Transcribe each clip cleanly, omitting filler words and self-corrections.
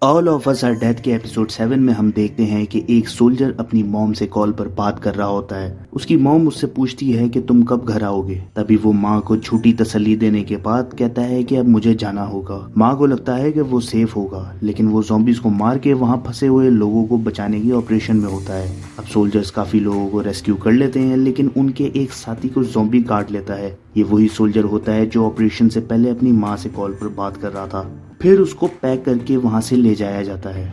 All of us are death के episode 7 में हम देखते हैं कि एक सोल्जर अपनी मॉम से कॉल पर बात कर रहा होता है। उसकी मॉम उससे पूछती है कि तुम कब घर आओगे। तभी वो माँ को झूठी तसल्ली देने के बाद कहता है कि अब मुझे जाना होगा। माँ को लगता है कि वो सेफ होगा, लेकिन वो ज़ॉम्बीज़ को मार के वहाँ फंसे हुए लोगों को बचाने की ऑपरेशन में होता है। अब सोल्जर्स काफी लोगों को रेस्क्यू कर लेते हैं, लेकिन उनके एक साथी को ज़ॉम्बी काट लेता है। ये वही सोल्जर होता है जो ऑपरेशन से पहले अपनी माँ से कॉल पर बात कर रहा था। फिर उसको पैक करके वहां से ले जाया जाता है।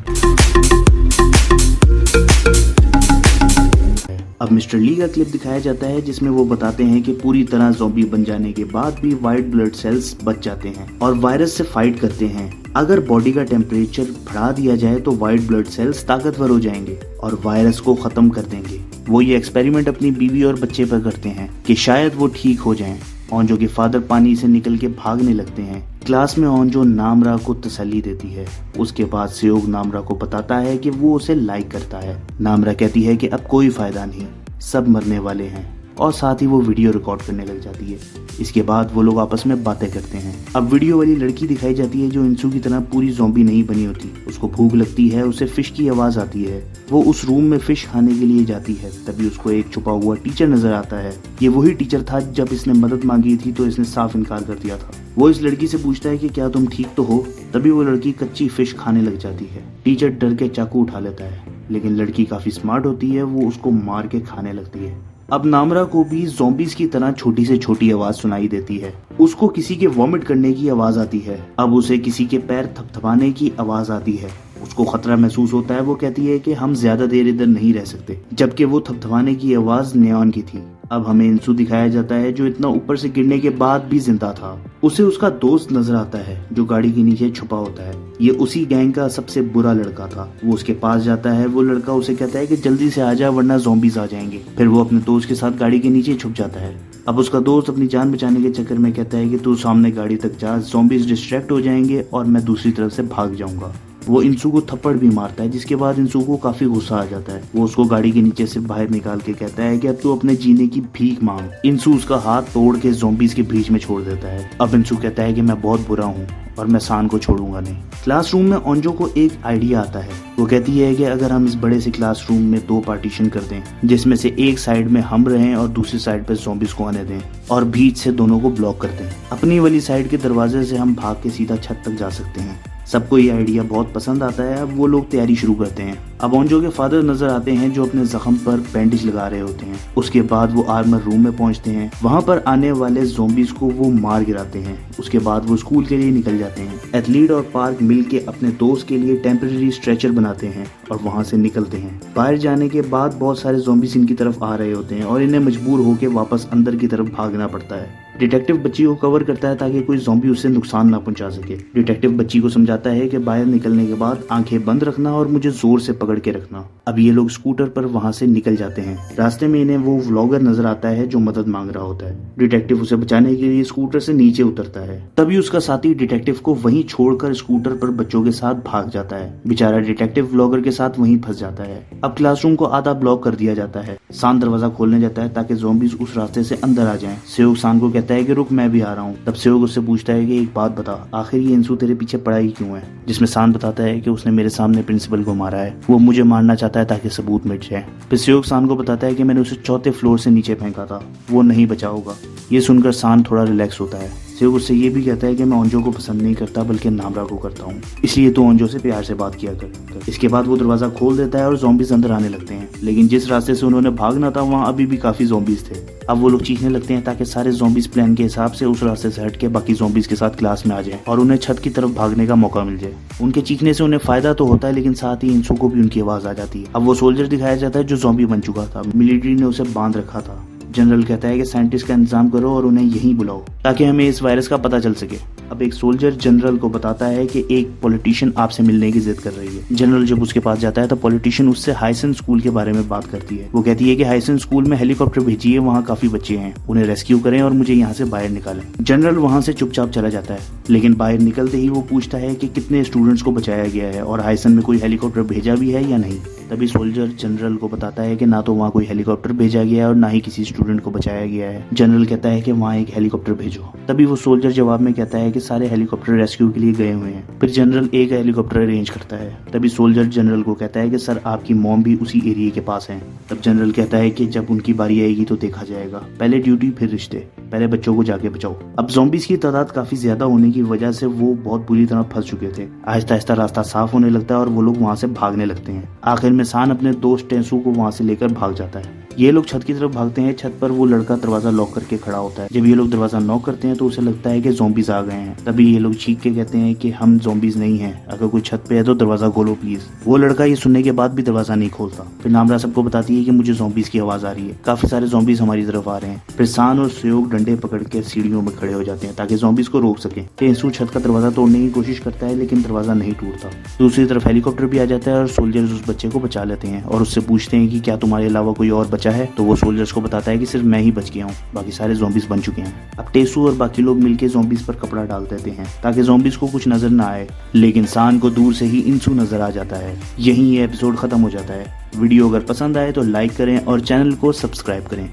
अब मिस्टर ली का क्लिप दिखाया जाता है जिसमें वो बताते हैं कि पूरी तरह ज़ॉम्बी बन जाने के बाद भी वाइट ब्लड सेल्स बच जाते हैं और वायरस से फाइट करते हैं। अगर बॉडी का टेम्परेचर बढ़ा दिया जाए तो वाइट ब्लड सेल्स ताकतवर हो जाएंगे और वायरस को खत्म कर देंगे। वो ये एक्सपेरिमेंट अपनी बीवी और बच्चे पर करते हैं कि शायद वो ठीक हो जाएं। ओंजो के फादर पानी से निकल के भागने लगते हैं। क्लास में ओंजो नामरा को तसल्ली देती है। उसके बाद सेओग नामरा को बताता है कि वो उसे लाइक करता है। नामरा कहती है कि अब कोई फायदा नहीं, सब मरने वाले हैं, और साथ ही वो वीडियो रिकॉर्ड करने लग जाती है। इसके बाद वो लोग आपस में बातें करते हैं। अब वीडियो वाली लड़की दिखाई जाती है जो इंसू की तरह पूरी ज़ॉम्बी नहीं बनी होती। उसको भूख लगती है, उसे फिश की आवाज आती है। वो उस रूम में फिश खाने के लिए जाती है। तभी उसको एक छुपा हुआ टीचर नजर आता है। ये वही टीचर था जब इसने मदद मांगी थी तो इसने साफ इनकार कर दिया था। वो इस लड़की से पूछता है कि क्या तुम ठीक तो हो। तभी वो लड़की कच्ची फिश खाने लग जाती है। टीचर डर के चाकू उठा लेता है, लेकिन लड़की काफी स्मार्ट होती है। वो उसको मार के खाने लगती है। अब नामरा को भी ज़ॉम्बीज़ की तरह छोटी से छोटी आवाज सुनाई देती है। उसको किसी के वॉमिट करने की आवाज आती है। अब उसे किसी के पैर थपथपाने की आवाज आती है। उसको खतरा महसूस होता है। वो कहती है कि हम ज्यादा देर इधर नहीं रह सकते, जबकि वो थपथपाने की आवाज नियॉन की थी। अब हमें इंसू दिखाया जाता है जो इतना ऊपर से गिरने के बाद भी जिंदा था। उसे उसका दोस्त नजर आता है जो गाड़ी के नीचे छुपा होता है। ये उसी गैंग का सबसे बुरा लड़का था। वो उसके पास जाता है। वो लड़का उसे कहता है कि जल्दी से आ जा वरना ज़ॉम्बीज़ आ जाएंगे। फिर वो अपने दोस्त के साथ गाड़ी के नीचे छुप जाता है। अब उसका दोस्त अपनी जान बचाने के चक्कर में कहता है कि तू सामने गाड़ी तक जा, ज़ॉम्बीज़ डिस्ट्रैक्ट हो जाएंगे और मैं दूसरी तरफ से भाग जाऊंगा। वो इंसू को थप्पड़ भी मारता है, जिसके बाद इंसू को काफी गुस्सा आ जाता है। वो उसको गाड़ी के नीचे से बाहर निकाल के कहता है कि अब तू अपने जीने की भीख मांग। इंसू उसका हाथ तोड़ के ज़ॉम्बीज़ के बीच में छोड़ देता है। अब इंसू कहता है कि मैं बहुत बुरा हूँ और मैं सान को छोड़ूंगा नहीं। क्लासरूम में ओंजो को एक आइडिया आता है। वो कहती है कि अगर हम इस बड़े से क्लासरूम में 2 पार्टीशन कर दें, जिसमें से एक साइड में हम रहें और दूसरी साइड पे ज़ॉम्बीज़ को आने दें, और बीच से दोनों को ब्लॉक कर दें। अपनी वाली साइड के दरवाजे से हम भाग के सीधा छत तक जा सकते हैं। सबको ये आइडिया बहुत पसंद आता है। अब वो लोग तैयारी शुरू करते हैं। अब ओंजो के फादर नजर आते हैं जो अपने जख्म पर बैंडेज लगा रहे होते हैं। उसके बाद वो आर्मर रूम में पहुंचते हैं। वहां पर आने वाले ज़ॉम्बीज़ को वो मार गिराते हैं। उसके बाद वो स्कूल के लिए निकल जाते हैं। एथलीट और पार्क मिलके अपने दोस्त के लिए टेम्परेरी स्ट्रेचर बनाते हैं और वहां से निकलते हैं। बाहर जाने के बाद बहुत सारे ज़ॉम्बीज़ इनकी तरफ आ रहे होते हैं और इन्हें मजबूर होकर वापस अंदर की तरफ भागना पड़ता है। डिटेक्टिव बच्ची को कवर करता है ताकि कोई ज़ॉम्बी उसे नुकसान ना पहुंचा सके। डिटेक्टिव बच्ची को समझाता है कि बाहर निकलने के बाद आंखें बंद रखना और मुझे जोर से पकड़ के रखना। अब ये लोग स्कूटर पर वहां से निकल जाते हैं। रास्ते में इन्हें वो व्लॉगर नजर आता है जो मदद मांग रहा होता है। डिटेक्टिव उसे बचाने के लिए स्कूटर से नीचे उतरता है। तभी उसका साथी डिटेक्टिव को वहीं छोड़कर स्कूटर पर बच्चों के साथ भाग जाता है। बेचारा डिटेक्टिव व्लॉगर के साथ वहीं फंस जाता है। अब क्लासरूम को आधा ब्लॉक कर दिया जाता है। सान दरवाजा खोलने जाता है ताकि ज़ॉम्बीज़ उस रास्ते से अंदर आ जाएं। सेओग सान को कहता है कि रुक, मैं भी आ रहा हूँ। तब सेओग उससे पूछता है कि एक बात बता, आखिर ये इंसू तेरे पीछे पड़ा ही क्यों है? जिसमें सान बताता है कि उसने मेरे सामने प्रिंसिपल को मारा है। वो मुझे मारना चाहता है ताकि सबूत मिट जाए। फिर सेओग सान को बताता है कि मैंने उसे 4थे फ्लोर से नीचे फेंका था, वो नहीं बचा होगा। ये सुनकर सान थोड़ा रिलैक्स होता है। सेओग उससे ये भी कहता है कि मैं ओंजो को पसंद नहीं करता बल्कि नामरा को करता हूँ, इसलिए तो ओंजो से प्यार से बात किया कर। इसके बाद वो दरवाजा खोल देता है और ज़ॉम्बीज़ अंदर आने लगते हैं। लेकिन जिस रास्ते से उन्होंने भागना था वहाँ अभी भी काफी ज़ॉम्बीज़ थे। अब वो लोग चीखने लगते हैं ताकि सारे ज़ॉम्बीज़ प्लान के हिसाब से उस रास्ते से हट के बाकी ज़ॉम्बीज़ के साथ क्लास में आ जाएं और उन्हें छत की तरफ भागने का मौका मिल जाए। उनके चीखने से उन्हें फायदा तो होता है, लेकिन साथ ही इंसू को भी उनकी आवाज आ जाती है। अब वो सोल्जर दिखाया जाता है जो ज़ॉम्बी बन चुका था। मिलिट्री ने उसे बांध रखा था। जनरल कहता है कि साइंटिस्ट का इंतजाम करो और उन्हें यहीं बुलाओ ताकि हमें इस वायरस का पता चल सके। अब एक सोल्जर जनरल को बताता है कि एक पॉलिटिशियन आपसे मिलने की जिद कर रही है। जनरल जब उसके पास जाता है तो पॉलिटिशियन उससे हाइसन स्कूल के बारे में बात करती है। वो कहती है कि हाइसन स्कूल में हेलीकॉप्टर भेजिए, वहाँ काफी बच्चे हैं, उन्हें रेस्क्यू करें और मुझे यहाँ से बाहर निकालें। जनरल वहाँ से चुपचाप चला जाता है, लेकिन बाहर निकलते ही वो पूछता है कि कितने स्टूडेंट्स को बचाया गया है और हाइसन में कोई हेलीकॉप्टर भेजा भी है या नहीं। तभी सोल्जर जनरल को बताता है कि ना तो वहाँ कोई हेलीकॉप्टर भेजा गया है और ना ही किसी स्टूडेंट स्टूडेंट को बचाया गया है। जनरल कहता है कि वहाँ एक हेलीकॉप्टर भेजो। तभी वो सोल्जर जवाब में कहता है कि सारे हेलीकॉप्टर रेस्क्यू के लिए गए हुए हैं। फिर जनरल एक हेलीकॉप्टर अरेंज करता है। तभी सोल्जर जनरल को कहता है कि सर आपकी मॉम भी उसी एरिया के पास है। तब जनरल कहता है कि जब उनकी बारी आएगी तो देखा जाएगा, पहले ड्यूटी फिर रिश्ते, पहले बच्चों को जाके बचाओ। अब ज़ॉम्बीज़ की तादाद काफी ज्यादा होने की वजह से वो बहुत बुरी तरह फंस चुके थे। आहिस्ता आहिस्ता रास्ता साफ होने लगता है और वो लोग वहाँ से भागने लगते हैं। आखिर में सान अपने दोस्त टेंसू को वहाँ से लेकर भाग जाता है। ये लोग छत की तरफ भागते हैं। छत पर वो लड़का दरवाजा लॉक करके खड़ा होता है। जब ये लोग दरवाजा नॉक करते हैं तो उसे लगता है कि ज़ॉम्बीज़ आ गए हैं। तभी ये लोग चीख के कहते हैं कि हम ज़ॉम्बीज़ नहीं हैं, अगर कोई छत पे है तो दरवाजा खोलो प्लीज। वो लड़का ये सुनने के बाद भी दरवाजा नहीं खोलता। फिर नामरा सबको बताती है कि मुझे ज़ॉम्बीज़ की आवाज आ रही है, काफी सारे ज़ॉम्बीज़ हमारी तरफ आ रहे हैं। फिर सान और सुयोग डंडे पकड़ के सीढ़ियों में खड़े हो जाते हैं ताकि ज़ॉम्बीज़ को रोक सके। टेंसू छत का दरवाजा तोड़ने की कोशिश करता है लेकिन दरवाजा नहीं टूटता। दूसरी तरफ हेलीकॉप्टर भी आ जाता है और सोल्जर्स उस बच्चे को बचा लेते हैं और उससे पूछते हैं कि क्या तुम्हारे अलावा कोई और बचा है। तो वो सोल्जर्स को बताता है कि सिर्फ मैं ही बच गया हूँ, बाकी सारे ज़ॉम्बीज़ बन चुके हैं। अब टेंसू और बाकी लोग मिलकर ज़ॉम्बीज़ पर कपड़ा डाल देते हैं ताकि ज़ॉम्बीज़ को कुछ नजर ना आए, लेकिन सान को दूर से ही इंसू नजर आ जाता है। यहीं ये एपिसोड खत्म हो जाता है। वीडियो अगर पसंद आए तो लाइक करें और चैनल को सब्सक्राइब करें।